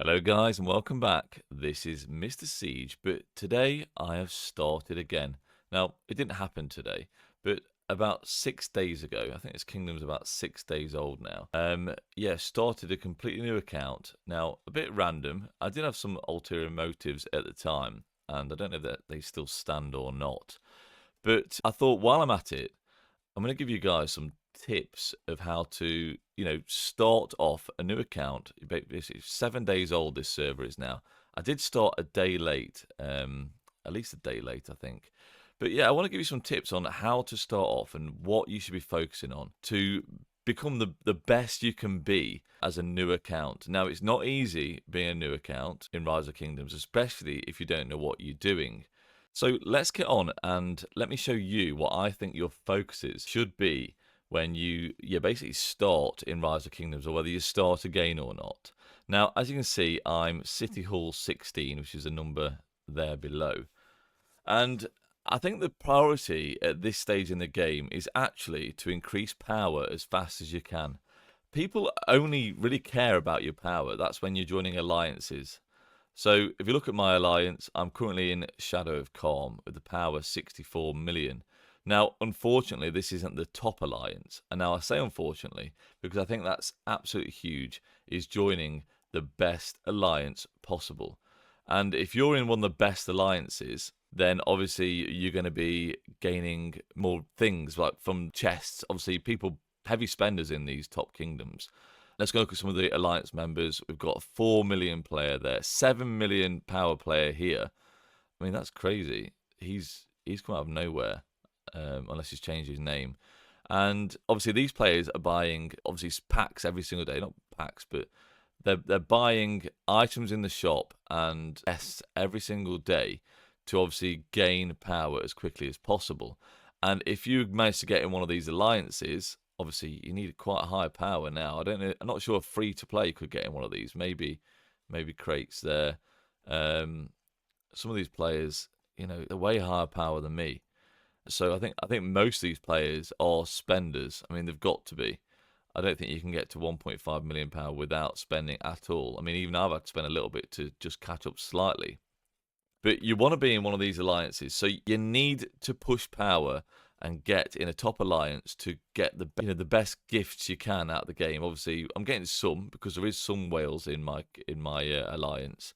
Hello guys and welcome back. This is Mr. Siege, but today I have started again. Now, it didn't happen today, but about 6 days ago, I think this kingdom's about 6 days old now. Yeah, started a completely new account. Now, a bit random. I did have some ulterior motives at the time, and I don't know that they still stand or not. But I thought while I'm at it, I'm going to give you guys some tips of how to, start off a new account. Basically, 7 days old this server is now. I did start a day late, at least a day late, I think. But yeah, I want to give you some tips on how to start off and what you should be focusing on to become the best you can be as a new account. Now, it's not easy being a new account in Rise of Kingdoms, especially if you don't know what you're doing. So let's get on and let me show you what I think your focuses should be when you basically start in Rise of Kingdoms, or whether you start again or not. Now, as you can see, I'm City Hall 16, which is a number there below. And I think the priority at this stage in the game is actually to increase power as fast as you can. People only really care about your power. That's when you're joining alliances. So if you look at my alliance, I'm currently in Shadow of Calm with the power 64 million. Now, unfortunately, this isn't the top alliance. And now I say unfortunately because I think that's absolutely huge, is joining the best alliance possible. And if you're in one of the best alliances, then obviously you're going to be gaining more things like from chests. Obviously, people, heavy spenders in these top kingdoms. Let's go look at some of the alliance members. We've got a 4 million player there, 7 million power player here. I mean, that's crazy. He's come out of nowhere, unless he's changed his name. And obviously, these players are buying obviously packs every single day. Not packs, but they're buying items in the shop and chests every single day to obviously gain power as quickly as possible. And if you manage to get in one of these alliances, obviously you need quite a high power now. I don't know. I'm not sure if free to play could get in one of these. Maybe crates there. Some of these players, they're way higher power than me. So I think most of these players are spenders. I mean, they've got to be. I don't think you can get to 1.5 million power without spending at all. I mean, even I've had to spend a little bit to just catch up slightly. But you want to be in one of these alliances, so you need to push power and get in a top alliance to get the best gifts you can out of the game. Obviously, I'm getting some because there is some whales in my alliance,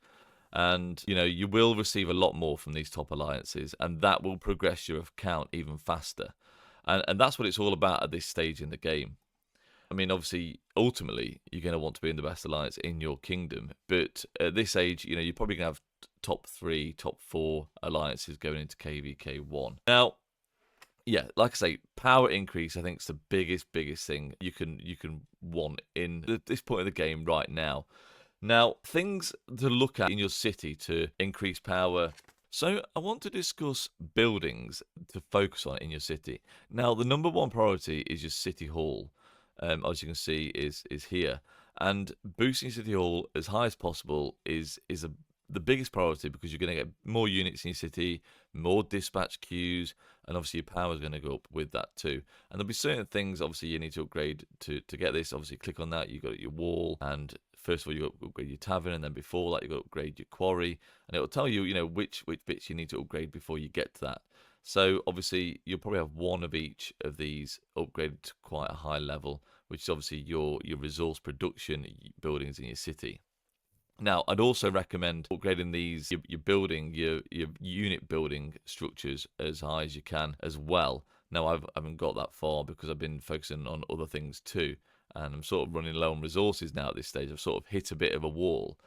and you will receive a lot more from these top alliances, and that will progress your account even faster. And that's what it's all about at this stage in the game. I mean, obviously, ultimately, you're going to want to be in the best alliance in your kingdom. But at this age, you're probably going to have top 3, top 4 alliances going into KVK1. Now, yeah, like I say, power increase, I think, is the biggest thing you can want in this point of the game right now. Now, things to look at in your city to increase power. So I want to discuss buildings to focus on in your city. Now, the number one priority is your city hall. As you can see, is here, and boosting City Hall as high as possible is the biggest priority, because you're going to get more units in your city, more dispatch queues, and obviously your power is going to go up with that too. And there'll be certain things obviously you need to upgrade to get this. Obviously, click on that. You've got your wall, and first of all you got to upgrade your tavern, and then before that you got to upgrade your quarry, and it will tell you which bits you need to upgrade before you get to that. So obviously you'll probably have one of each of these upgraded to quite a high level, which is obviously your resource production buildings in your city. Now, I'd also recommend upgrading these your building your unit building structures as high as you can as well. Now, I haven't got that far because I've been focusing on other things too, and I'm sort of running low on resources now at this stage. I've sort of hit a bit of a wall.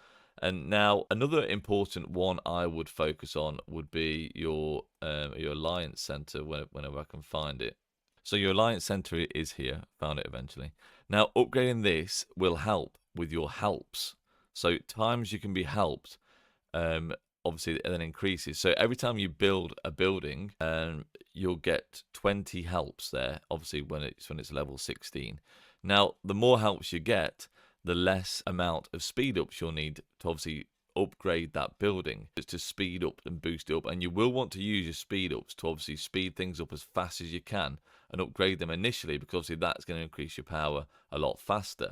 And now another important one I would focus on would be your alliance center whenever I can find it. So your alliance center is here. Found it eventually. Now upgrading this will help with your helps. So times you can be helped, obviously, and then increases. So every time you build a building, you'll get 20 helps there. Obviously, when it's level 16. Now the more helps you get, the less amount of speed ups you'll need to obviously upgrade that building to speed up and boost it up. And you will want to use your speed ups to obviously speed things up as fast as you can and upgrade them initially, because obviously that's going to increase your power a lot faster.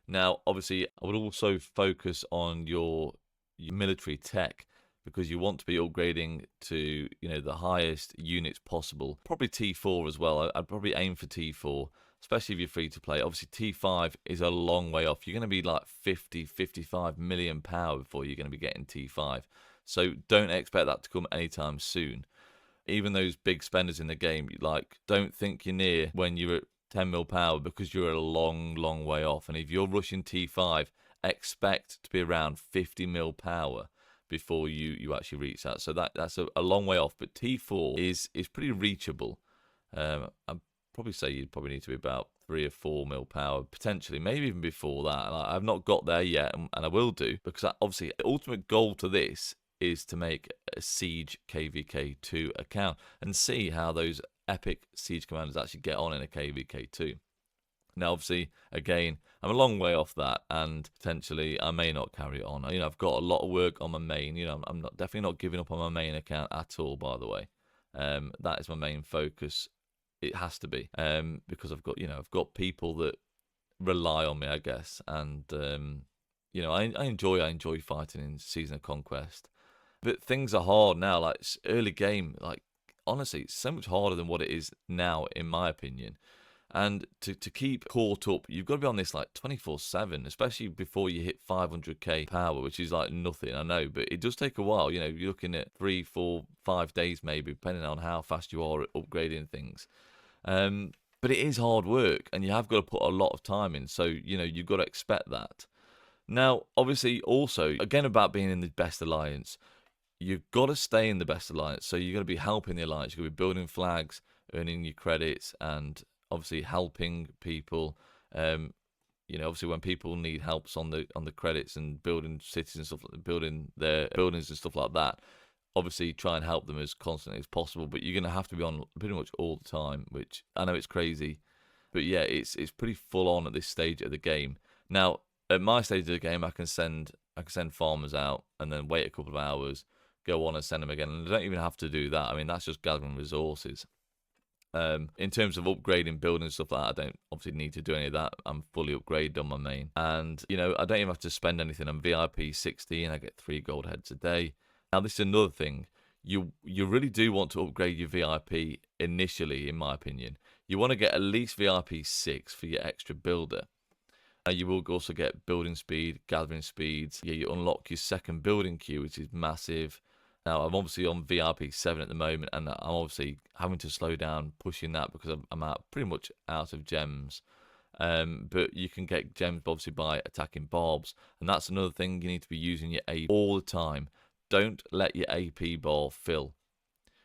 Now, obviously, I would also focus on your military tech because you want to be upgrading to, the highest units possible. Probably T4 as well. I'd probably aim for T4, especially if you're free to play. Obviously, T5 is a long way off. You're going to be like 50, 55 million power before you're going to be getting T5. So don't expect that to come anytime soon. Even those big spenders in the game, like, don't think you're near when you're at 10 mil power because you're a long, long way off. And if you're rushing T5, expect to be around 50 mil power before you actually reach that. So that's a long way off. But T4 is pretty reachable. I'd probably say you'd probably need to be about 3 or 4 mil power, potentially, maybe even before that. And I've not got there yet, and I will do, because obviously the ultimate goal to this is to make a Siege KVK2 account and see how those epic Siege commanders actually get on in a KVK2. Now, obviously, again, I'm a long way off that, and potentially I may not carry it on. I've got a lot of work on my main. I'm definitely not giving up on my main account at all, by the way. That is my main focus. It has to be, because I've got people that rely on me, I guess, and I enjoy fighting in Season of Conquest. But things are hard now. Like, early game, like, honestly, it's so much harder than what it is now, in my opinion. And to keep caught up, you've got to be on this like 24/7, especially before you hit 500k power, which is like nothing, I know, but it does take a while. You're looking at 3, 4, 5 days maybe, depending on how fast you are at upgrading things. But it is hard work, and you have got to put a lot of time in. So you've got to expect that. Now, obviously, also again about being in the best alliance, you've got to stay in the best alliance. So you've got to be helping the alliance. You've got to be building flags, earning your credits, and obviously helping people. Obviously when people need helps on the credits and building cities and stuff, building their buildings and stuff like that, obviously try and help them as constantly as possible. But you're going to have to be on pretty much all the time, which I know it's crazy, but yeah, it's pretty full on at this stage of the game. Now, at my stage of the game, I can send farmers out and then wait a couple of hours, go on and send them again, and I don't even have to do that. I mean, that's just gathering resources. In terms of upgrading buildings and stuff like that, I don't obviously need to do any of that. I'm fully upgraded on my main, and I don't even have to spend anything. I'm VIP 16. I get 3 gold heads a day. Now, this is another thing. You really do want to upgrade your VIP initially, in my opinion. You want to get at least VIP 6 for your extra builder. You will also get building speed, gathering speeds. Yeah, you unlock your second building queue, which is massive. Now, I'm obviously on VIP 7 at the moment, and I'm obviously having to slow down pushing that because I'm pretty much out of gems. But you can get gems obviously by attacking barbs, and that's another thing. You need to be using your AP all the time. Don't let your AP bar fill.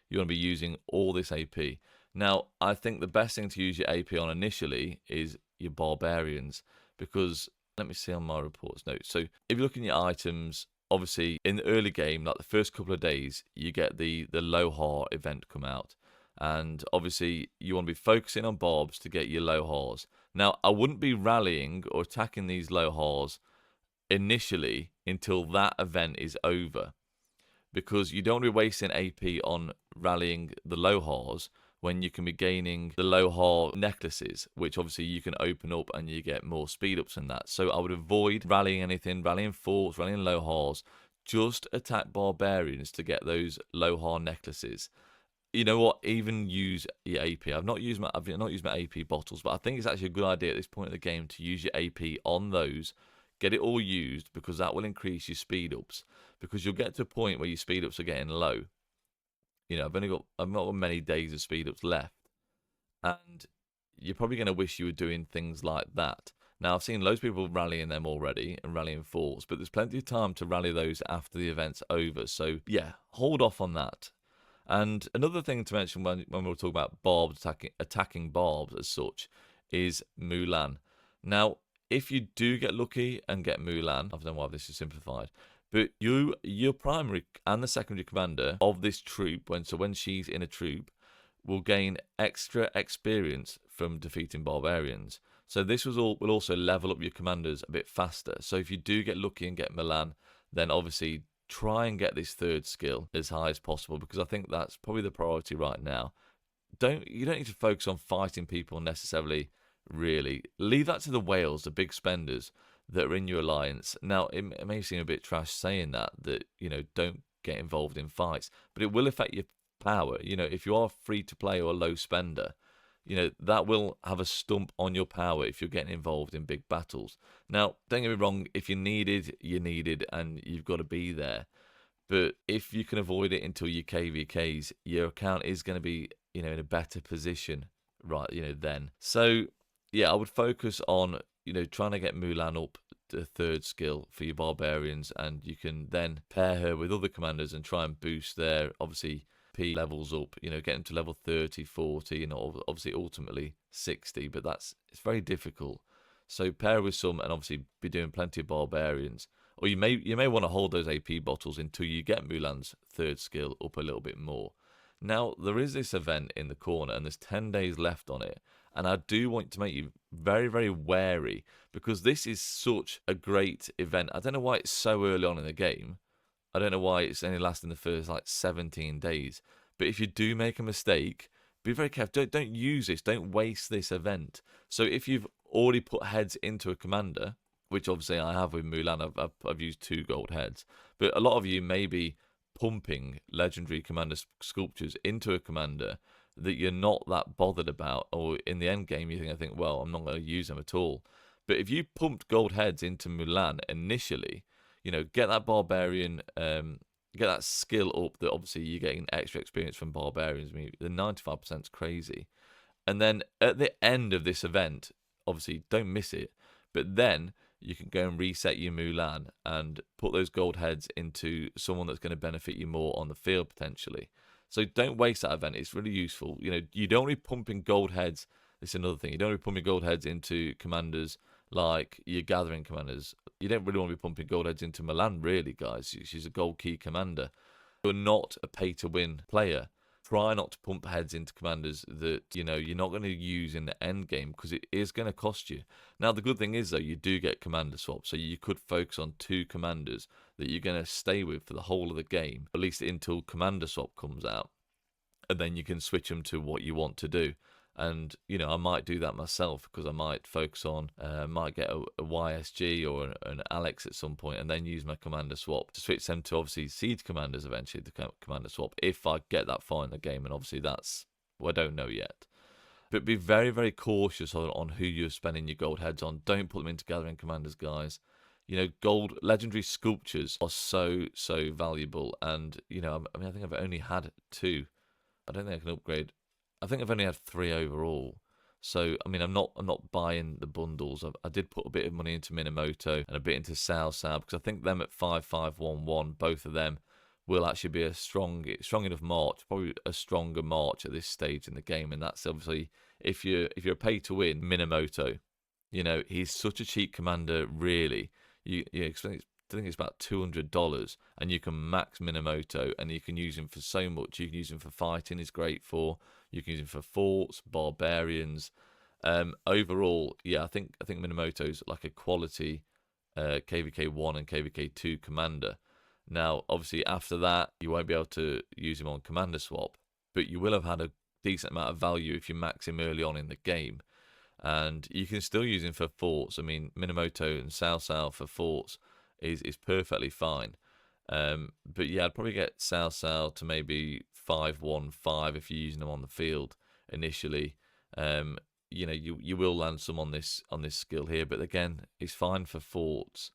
You want to be using all this AP. Now, I think the best thing to use your AP on initially is your barbarians, because let me see on my reports notes. So if you look in your items, obviously in the early game, like the first couple of days, you get the Lohar event come out, and obviously you want to be focusing on barbs to get your Lohars. Now, I wouldn't be rallying or attacking these Lohars initially until that event is over, because you don't want to be wasting AP on rallying the Lohars when you can be gaining the Lohar necklaces, which obviously you can open up and you get more speed ups and that. So I would avoid rallying anything, rallying forts, rallying Lohars. Just attack barbarians to get those Lohar necklaces. You know what? Even use your AP. I've not used my AP bottles, but I think it's actually a good idea at this point of the game to use your AP on those. Get it all used, because that will increase your speed ups. Because you'll get to a point where your speed ups are getting low. I've not got many days of speed ups left, and you're probably going to wish you were doing things like that. Now, I've seen loads of people rallying them already and rallying forts, but there's plenty of time to rally those after the event's over. So yeah, hold off on that. And another thing to mention when we're talking about barbs attacking barbs as such is Mulan. Now, if you do get lucky and get Mulan, I don't know why this is simplified, but your primary and the secondary commander of this troop, when she's in a troop, will gain extra experience from defeating barbarians. So this will also level up your commanders a bit faster. So if you do get lucky and get Milan, then obviously try and get this third skill as high as possible, because I think that's probably the priority right now. You don't need to focus on fighting people necessarily, really. Leave that to the whales, the big spenders. that are in your alliance. Now, it may seem a bit trash saying that, don't get involved in fights, but it will affect your power. If you are free to play or a low spender, that will have a stump on your power if you're getting involved in big battles. Now, don't get me wrong, if you're needed and you've got to be there. But if you can avoid it until you KVKs, your account is going to be, in a better position, right, then. So, yeah, I would focus on, trying to get Mulan up to third skill for your barbarians, and you can then pair her with other commanders and try and boost their, obviously, P levels up, get them to level 30, 40, and obviously ultimately 60, but it's very difficult. So pair with some and obviously be doing plenty of barbarians. Or you may want to hold those AP bottles until you get Mulan's third skill up a little bit more. Now, there is this event in the corner, and there's 10 days left on it. And I do want to make you very, very wary, because this is such a great event. I don't know why it's so early on in the game. I don't know why it's only lasting the first 17 days. But if you do make a mistake, be very careful. Don't use this. Don't waste this event. So if you've already put heads into a commander, which obviously I have with Mulan, I've used 2 gold heads. But a lot of you may be pumping legendary commander sculptures into a commander that you're not that bothered about, or in the end game you think, well, I'm not going to use them at all. But if you pumped gold heads into Mulan initially, get that barbarian, get that skill up, that obviously you're getting extra experience from barbarians. I mean, the 95% is crazy. And then at the end of this event, obviously don't miss it, but then you can go and reset your Mulan and put those gold heads into someone that's going to benefit you more on the field potentially. So don't waste that event. It's really useful. You don't want to be pumping gold heads. This is another thing. You don't want to be pumping gold heads into commanders like your gathering commanders. You don't really want to be pumping gold heads into Milan, really, guys. She's a gold key commander. You're not a pay-to-win player. Try not to pump heads into commanders that, you're not going to use in the end game, because it is going to cost you. Now, the good thing is, though, you do get commander swaps, so you could focus on 2 commanders that you're going to stay with for the whole of the game, at least until commander swap comes out, and then you can switch them to what you want to do. And, I might do that myself, because I might focus on, might get a YSG or an Alex at some point, and then use my commander swap to switch them to, obviously, siege commanders eventually, the commander swap, if I get that far in the game. And obviously I don't know yet. But be very, very cautious on who you're spending your gold heads on. Don't put them into gathering commanders, guys. Gold legendary sculptures are so, so valuable. And, I think I've only had 2. I don't think I can upgrade. I think I've only had 3 overall. So, I'm not buying the bundles. I did put a bit of money into Minamoto and a bit into Sao, because I think them at 5511, both of them will actually be a strong enough march, probably a stronger march at this stage in the game. And that's obviously, if you're a pay to win, Minamoto, he's such a cheap commander, really. I think it's about $200, and you can max Minamoto, and you can use him for so much. You can use him for fighting, he's great for. You can use him for forts, barbarians. Overall, yeah, I think Minamoto's like a quality KVK 1 and KVK 2 commander. Now, obviously, after that, you won't be able to use him on commander swap, but you will have had a decent amount of value if you max him early on in the game. And you can still use him for forts. I mean, Minamoto and Sao for forts is perfectly fine. But yeah, I'd probably get Sao to maybe 515 if you're using them on the field initially. You will land some on this skill here, but again, it's fine for forts.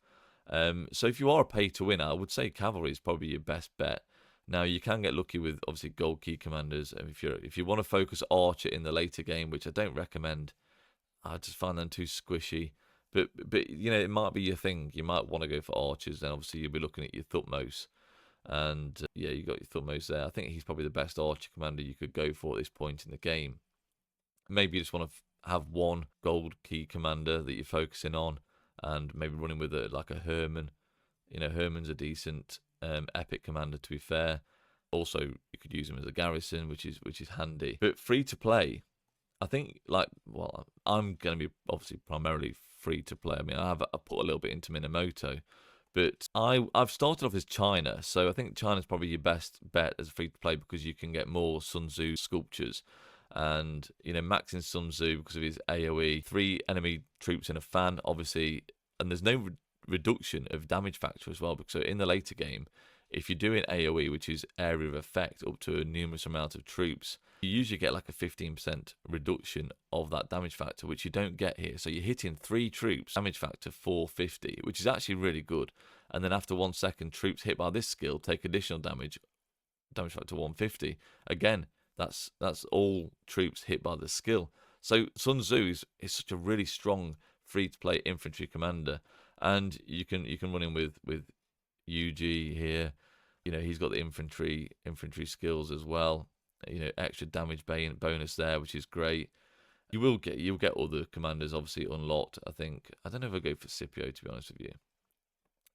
So if you are a pay to win, I would say cavalry is probably your best bet. Now, you can get lucky with obviously gold key commanders. If you want to focus archer in the later game, which I don't recommend, I just find them too squishy. But it might be your thing. You might want to go for archers. Then obviously you'll be looking at your Thutmose, and yeah, you got your Thutmose there. I think he's probably the best archer commander you could go for at this point in the game. Maybe you just want to have one gold key commander that you're focusing on, and maybe running with like a Herman. Herman's a decent epic commander, to be fair. Also, you could use him as a garrison, which is handy. But free to play, I think, I'm going to be obviously primarily free to play. I mean, I put a little bit into Minamoto, but I've started off as China, so I think China's probably your best bet as free to play, because you can get more Sun Tzu sculptures, and maxing Sun Tzu because of his AOE, 3 enemy troops in a fan. Obviously, and there's no reduction of damage factor as well. Because so in the later game, if you're doing AoE, which is area of effect, up to a numerous amount of troops, you usually get like a 15% reduction of that damage factor, which you don't get here. So you're hitting 3 troops, damage factor 450, which is actually really good. And then after 1 second, troops hit by this skill take additional damage factor 150. Again, that's all troops hit by the skill. So Sun Tzu is such a really strong free-to-play infantry commander, and you can run him with UG here. You know, he's got the infantry skills as well. You know, extra damage bonus there, which is great. You'll get other commanders obviously unlocked. I think I don't know if I go for Scipio, to be honest with you.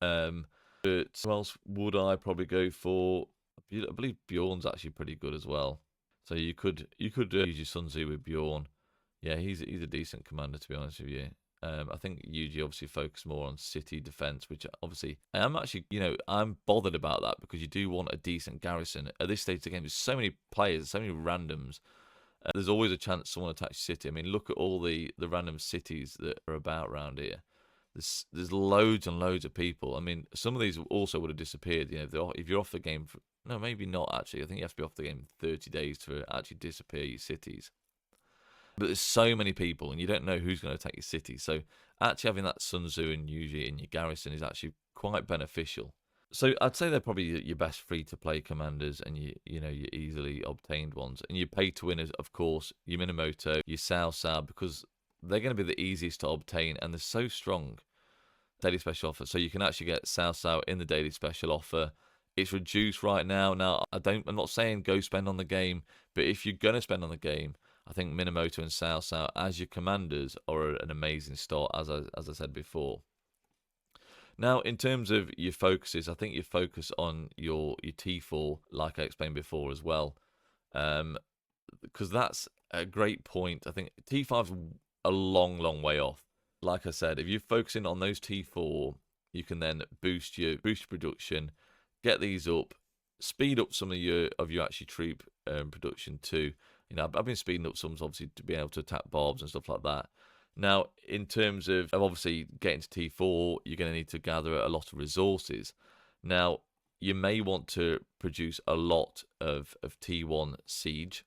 But who else would I probably go for? I believe Bjorn's actually pretty good as well. So you could use your Sun Tzu with Bjorn. Yeah, he's a decent commander, to be honest with you. I think Yuji obviously focus more on city defense, which obviously I'm actually, I'm bothered about that because you do want a decent garrison. At this stage of the game, there's so many players, so many randoms. There's always a chance someone attacks city. I mean, look at all the random cities that are about around here. There's loads and loads of people. I mean, some of these also would have disappeared. You know, if you're off the game, no, maybe not actually. I think you have to be off the game 30 days to actually disappear your cities. But there's so many people, and you don't know who's going to attack your city. So actually having that Sun Tzu and Yuji in your garrison is actually quite beneficial. So I'd say they're probably your best free-to-play commanders, and your easily obtained ones. And your pay-to-win is, of course, your Minamoto, your Sao, because they're going to be the easiest to obtain, and they're so strong. Daily special offer, so you can actually get Sao in the daily special offer. It's reduced right now. Now I'm not saying go spend on the game, but if you're gonna spend on the game, I think Minamoto and Sao as your commanders are an amazing start, as I said before. Now, in terms of your focuses, I think you focus on your T4, like I explained before as well, because that's a great point. I think T5's a long way off. Like I said, if you're focusing on those T4, you can then boost your production, get these up, speed up some of your actually troop production too. You know, I've been speeding up some obviously to be able to attack barbs and stuff like that. Now, in terms of obviously getting to T4, you're going to need to gather a lot of resources. Now, you may want to produce a lot of T1 Siege.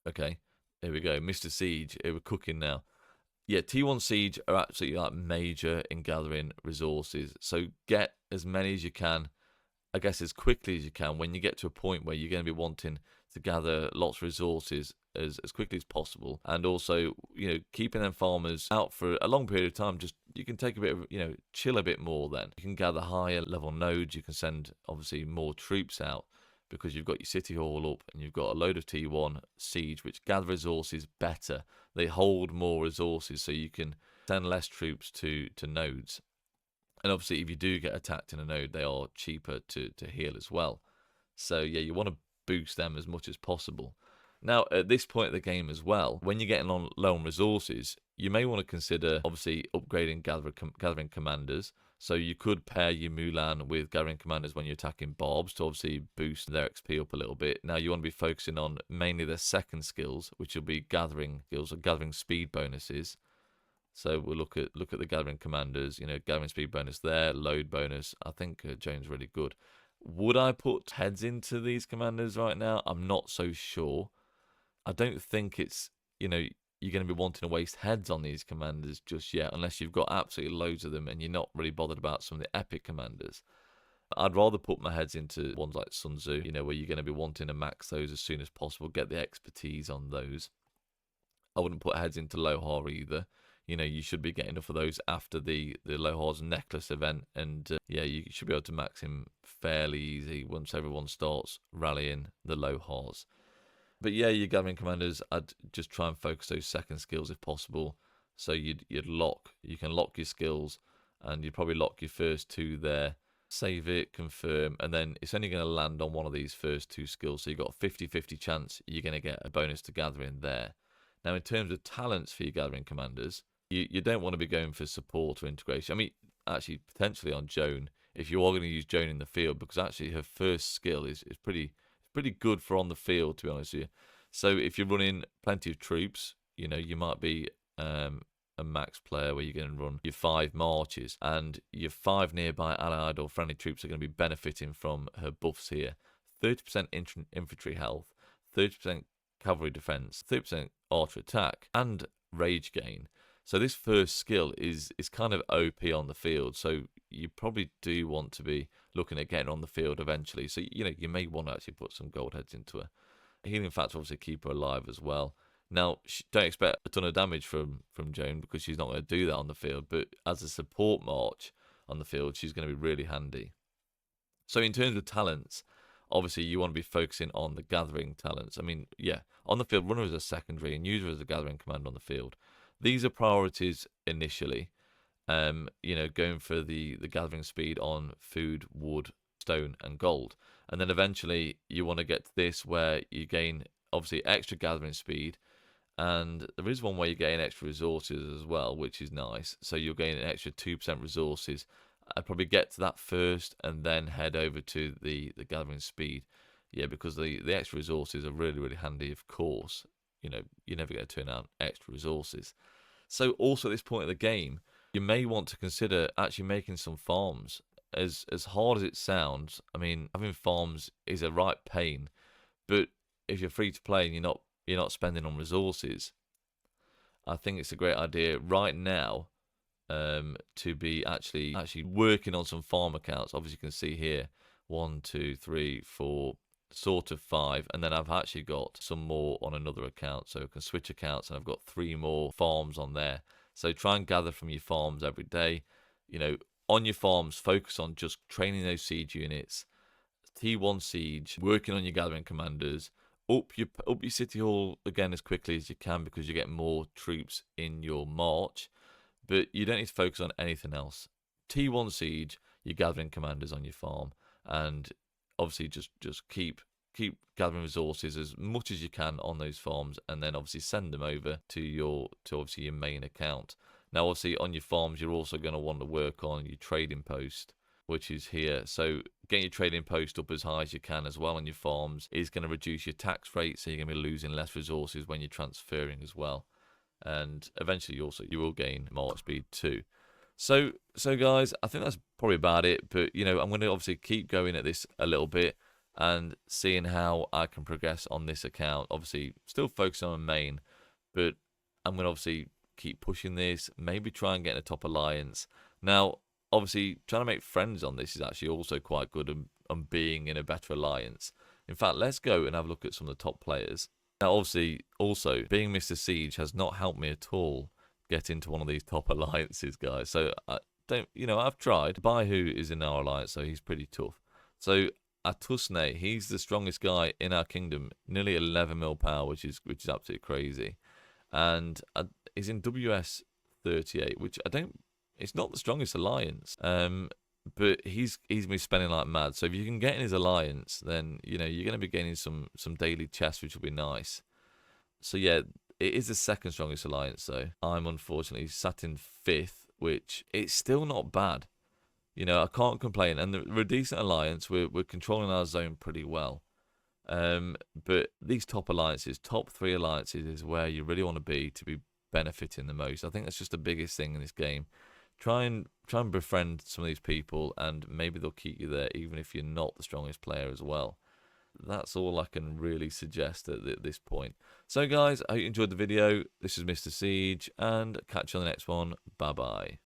Okay, here we go, Mr. Siege. We're cooking now. Yeah, T1 Siege are absolutely like major in gathering resources. So get as many as you can, I guess as quickly as you can, when you get to a point where you're going to be wanting to gather lots of resources as quickly as possible. And also, keeping them farmers out for a long period of time, just you can take a bit of, chill a bit more then. You can gather higher level nodes, you can send obviously more troops out because you've got your city hall up and you've got a load of T1 Siege which gather resources better. They hold more resources, so you can send less troops to nodes. And obviously, if you do get attacked in a node, they are cheaper to heal as well. So yeah, you want to boost them as much as possible. Now, at this point of the game as well, when you're getting low on resources, you may want to consider obviously upgrading gathering commanders. So you could pair your Mulan with gathering commanders when you're attacking barbs to obviously boost their XP up a little bit. Now you want to be focusing on mainly their second skills, which will be gathering skills or gathering speed bonuses. So we'll look at the gathering commanders, gathering speed bonus there, load bonus. I think Joan's really good. Would I put heads into these commanders right now? I'm not so sure. I don't think it's, you're going to be wanting to waste heads on these commanders just yet, unless you've got absolutely loads of them and you're not really bothered about some of the epic commanders. I'd rather put my heads into ones like Sun Tzu, where you're going to be wanting to max those as soon as possible, get the expertise on those. I wouldn't put heads into Lohar either. You should be getting enough of those after the Lohar's necklace event, and you should be able to max him fairly easy once everyone starts rallying the Lohars. But yeah, your gathering commanders, I'd just try and focus those second skills if possible. So you can lock your skills, and you'd probably lock your first two there, save it, confirm, and then it's only going to land on one of these first two skills. So you've got a 50-50 chance you're going to get a bonus to gathering there. Now, in terms of talents for your gathering commanders, you don't want to be going for support or integration. I mean, actually, potentially on Joan, if you are going to use Joan in the field, because actually her first skill is pretty good for on the field, to be honest with you. So if you're running plenty of troops, you might be a max player where you're going to run your 5 marches, and your 5 nearby allied or friendly troops are going to be benefiting from her buffs here. 30% infantry health, 30% cavalry defense, 30% archer attack, and rage gain. So this first skill is kind of OP on the field. So you probably do want to be looking at getting on the field eventually. So you may want to actually put some gold heads into her. Healing factor obviously keep her alive as well. Now don't expect a ton of damage from Joan, because she's not going to do that on the field. But as a support march on the field, she's going to be really handy. So in terms of talents, obviously you want to be focusing on the gathering talents. I mean, yeah, on the field, runner as a secondary and user as a gathering command on the field. These are priorities initially. Going for the gathering speed on food, wood, stone, and gold. And then eventually you want to get to this where you gain, obviously, extra gathering speed. And there is one way you gain extra resources as well, which is nice. So you'll gain an extra 2% resources. I'd probably get to that first and then head over to the gathering speed. Yeah, because the extra resources are really, really handy, of course. You're never going to turn out extra resources. So also at this point of the game, you may want to consider actually making some farms. As hard as it sounds, I mean, having farms is a right pain. But if you're free to play and you're not spending on resources, I think it's a great idea right now to be actually working on some farm accounts. Obviously, you can see here 1, 2, 3, 4, sort of 5, and then I've actually got some more on another account, so I can switch accounts, and I've got 3 more farms on there. So try and gather from your farms every day. On your farms, focus on just training those siege units, T1 siege, working on your gathering commanders, up your city hall again as quickly as you can, because you get more troops in your march. But you don't need to focus on anything else. T1 siege, your gathering commanders on your farm, and obviously just keep gathering resources as much as you can on those farms, and then obviously send them over to obviously your main account. Now obviously on your farms you're also going to want to work on your trading post, which is here. So getting your trading post up as high as you can as well on your farms is going to reduce your tax rate, so you're going to be losing less resources when you're transferring as well. And eventually you will gain march speed too. So guys, I think that's probably about it. But I'm going to obviously keep going at this a little bit and seeing how I can progress on this account. Obviously, still focusing on main, but I'm going to obviously keep pushing this. Maybe try and get in a top alliance. Now, obviously, trying to make friends on this is actually also quite good on being in a better alliance. In fact, let's go and have a look at some of the top players. Now, obviously, also being Mr. Siege has not helped me at all get into one of these top alliances, guys. So I've tried. Baihu is in our alliance, so he's pretty tough. So Atusne, he's the strongest guy in our kingdom, nearly 11 mil power, which is absolutely crazy. And he's in WS 38, which it's not the strongest alliance. But he's been spending like mad. So if you can get in his alliance, then you're going to be gaining some daily chests, which will be nice. So yeah, it is the second strongest alliance though. I'm unfortunately sat in 5th, which it's still not bad. I can't complain. And we're a decent alliance. We're controlling our zone pretty well. But these top alliances, top 3 alliances, is where you really want to be benefiting the most. I think that's just the biggest thing in this game. Try and befriend some of these people, and maybe they'll keep you there, even if you're not the strongest player as well. That's all I can really suggest at this point. So guys, I hope you enjoyed the video. This is Mr. Siege, and catch you on the next one. Bye bye.